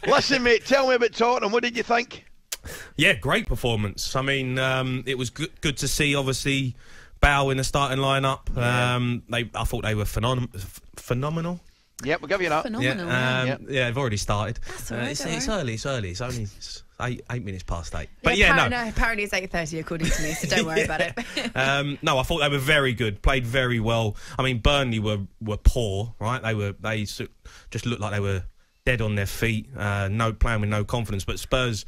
Listen, mate, tell me about Tottenham. What did you think? Yeah, great performance. I mean, it was good to see, obviously, Bow in the starting lineup. Yeah. I thought they were phenomenal. Yep, we'll give you that. Phenomenal. Yeah, they've already started. That's all right, It's early. It's only 8 minutes past 8. But no, apparently it's 8:30 according to me, so don't worry about it. No, I thought they were very good, played very well. I mean, Burnley were poor, right? They just looked like they were dead on their feet, playing with no confidence. But Spurs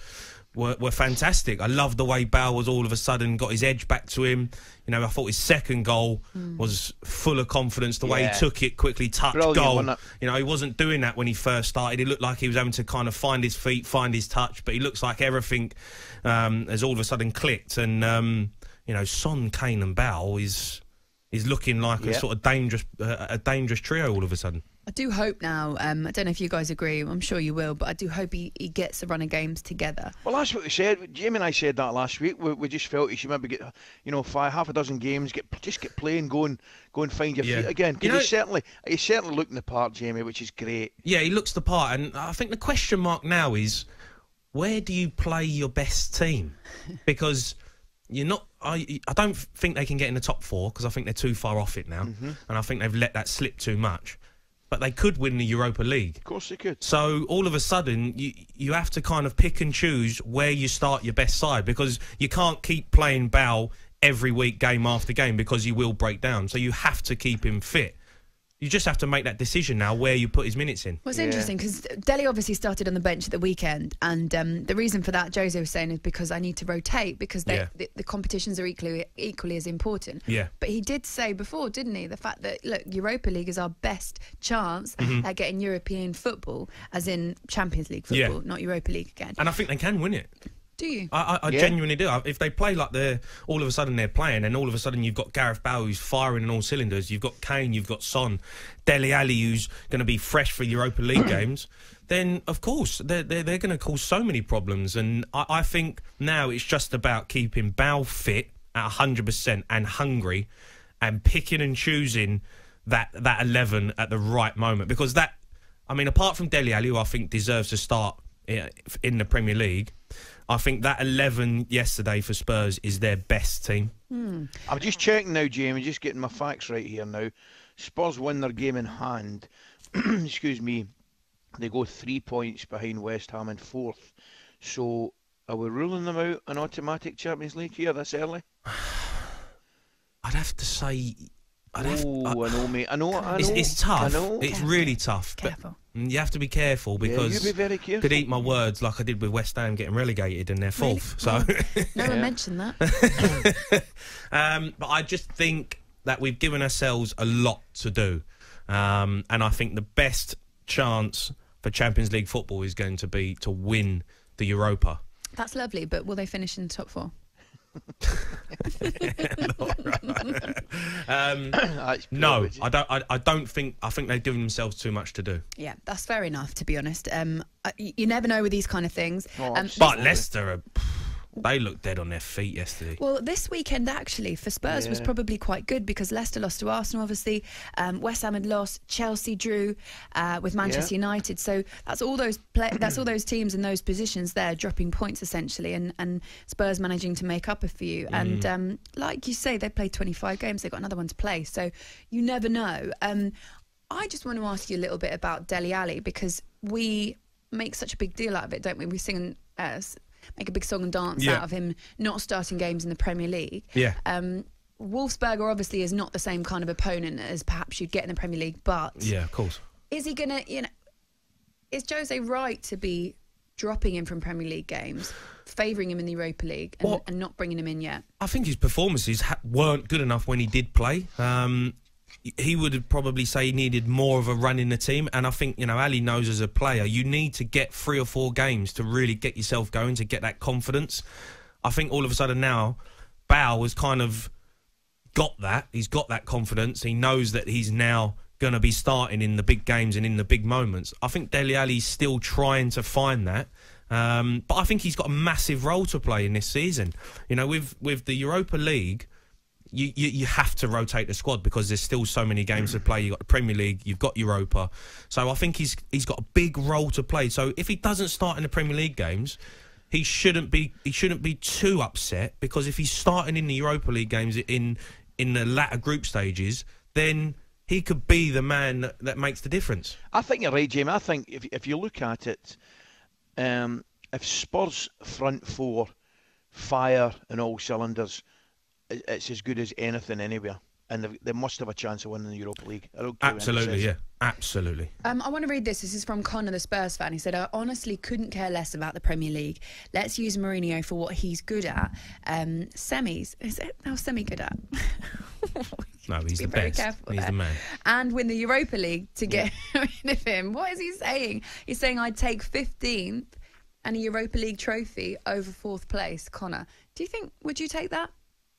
were fantastic. I loved the way Bale was all of a sudden got his edge back to him. You know, I thought his second goal was full of confidence. The way he took it, quickly touched, goal. You know, he wasn't doing that when he first started. He looked like he was having to kind of find his feet, find his touch. But he looks like everything has all of a sudden clicked. And you know, Son, Kane, and Bale is looking like a sort of dangerous trio all of a sudden. I do hope now, I don't know if you guys agree, I'm sure you will, but I do hope he gets a run of games together. Well, that's what we said. Jamie and I said that last week. We just felt he should maybe get, you know, half a dozen games, just get playing, go and find your feet again. Because he's certainly looking the part, Jamie, which is great. Yeah, he looks the part, and I think the question mark now is, where do you play your best team? Because you're not. I don't think they can get in the top 4 because I think they're too far off it now, and I think they've let that slip too much. But they could win the Europa League. Of course they could. So all of a sudden, you have to kind of pick and choose where you start your best side, because you can't keep playing Bale every week, game after game, because you will break down. So you have to keep him fit. You just have to make that decision now where you put his minutes in. Well, it's interesting because Dele obviously started on the bench at the weekend, and the reason for that, Jose was saying, is because I need to rotate because the competitions are equally as important. Yeah. But he did say before, didn't he, the fact that, look, Europa League is our best chance at getting European football, as in Champions League football, not Europa League again. And I think they can win it. Do you? I genuinely do. If they play like all of a sudden they're playing, and all of a sudden you've got Gareth Bale who's firing on all cylinders, you've got Kane, you've got Son, Dele Alli who's going to be fresh for Europa League games, then of course they're going to cause so many problems. And I think now it's just about keeping Bale fit at 100% and hungry, and picking and choosing that 11 at the right moment. Because that, I mean, apart from Dele Alli, who I think deserves to start in the Premier League, I think that 11 yesterday for Spurs is their best team. I'm just checking now, Jamie, just getting my facts right here now. Spurs win their game in hand. Excuse me. They go 3 points behind West Ham in 4th. So are we ruling them out an automatic Champions League here this early? I'd have to say... I know, mate. I know. It's tough. I know. It's really tough. Careful. But you have to be careful, because you be very careful. Could eat my words like I did with West Ham getting relegated and they're 4th. Really? So no one mentioned that. But I just think that we've given ourselves a lot to do, and I think the best chance for Champions League football is going to be to win the Europa. That's lovely, but will they finish in the top 4? No, I don't think. I think they've given themselves too much to do. Yeah, that's fair enough, to be honest. You never know with these kind of things. But Leicester, they looked dead on their feet yesterday. Well, this weekend actually for Spurs was probably quite good, because Leicester lost to Arsenal, obviously. West Ham had lost. Chelsea drew with Manchester United. So that's all those teams in those positions there dropping points essentially, and Spurs managing to make up a few. And like you say, they played 25 games. They've got another one to play. So you never know. I just want to ask you a little bit about Dele Alli, because we make such a big deal out of it, don't we? We sing make a big song and dance out of him not starting games in the Premier League. Yeah. Wolfsberger obviously is not the same kind of opponent as perhaps you'd get in the Premier League, but yeah, of course. Is he gonna? Is Jose right to be dropping him from Premier League games, favouring him in the Europa League, and not bringing him in yet? I think his performances weren't good enough when he did play. He would probably say he needed more of a run in the team, and I think, you know, Ali knows as a player you need to get 3 or 4 games to really get yourself going, to get that confidence. I think all of a sudden now Bale has kind of got that. He's got that confidence. He knows that he's now going to be starting in the big games and in the big moments. I think Dele Alli's still trying to find that. But I think he's got a massive role to play in this season. You know, with the Europa League, you have to rotate the squad because there's still so many games to play. You've got the Premier League, you've got Europa. So I think he's got a big role to play. So if he doesn't start in the Premier League games, he shouldn't be too upset, because if he's starting in the Europa League games in the latter group stages, then he could be the man that makes the difference. I think you're right, Jamie. I think if you look at it, if Spurs' front four fire in all cylinders, it's as good as anything anywhere. And they must have a chance of winning the Europa League. I don't care. Absolutely, yeah. Absolutely. I want to read this. This is from Connor, the Spurs fan. He said, I honestly couldn't care less about the Premier League. Let's use Mourinho for what he's good at. Semis. Is it now semi-good at? No, he's the best. He's the man. And win the Europa League to get rid of him. What is he saying? He's saying I'd take 15th and a Europa League trophy over 4th place. Connor, would you take that?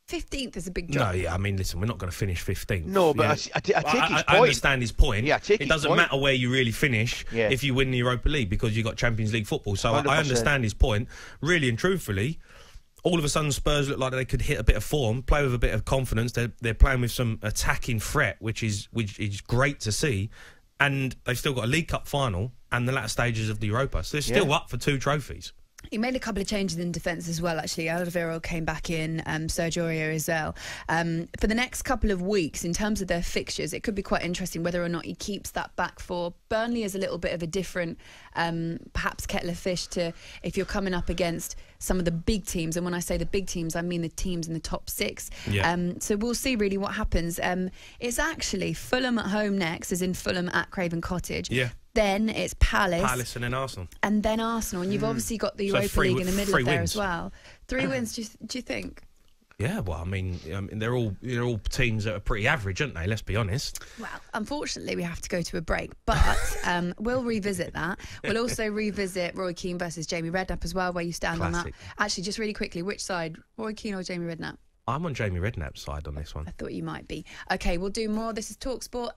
15th is a big drop. No, yeah, I mean, listen, we're not going to finish 15th. No, but I take his point. I understand his point. Yeah, it doesn't matter where you really finish if you win the Europa League, because you've got Champions League football. So 100%. I understand his point. Really and truthfully, all of a sudden Spurs look like they could hit a bit of form, play with a bit of confidence. They're playing with some attacking threat, which is great to see. And they've still got a League Cup final and the latter stages of the Europa. So they're still up for 2 trophies. He made a couple of changes in defence as well, actually. Alderweireld came back in, Sergio Aurier as well. For the next couple of weeks, in terms of their fixtures, it could be quite interesting whether or not he keeps that back four. Burnley is a little bit of a different, perhaps kettle of fish to if you're coming up against some of the big teams. And when I say the big teams, I mean the teams in the top 6. Yeah. So we'll see really what happens. It's actually Fulham at home next, as in Fulham at Craven Cottage. Yeah. Then it's Palace and then Arsenal. And then Arsenal. And you've obviously got the Europa League in the middle of there wins. as well. 3 wins, do you think? Yeah, well, I mean, they're all teams that are pretty average, aren't they? Let's be honest. Well, unfortunately, we have to go to a break, but we'll revisit that. We'll also revisit Roy Keane versus Jamie Redknapp as well, where you stand on that. Actually, just really quickly, which side, Roy Keane or Jamie Redknapp? I'm on Jamie Redknapp's side on this one. I thought you might be. Okay, we'll do more. This is talkSPORT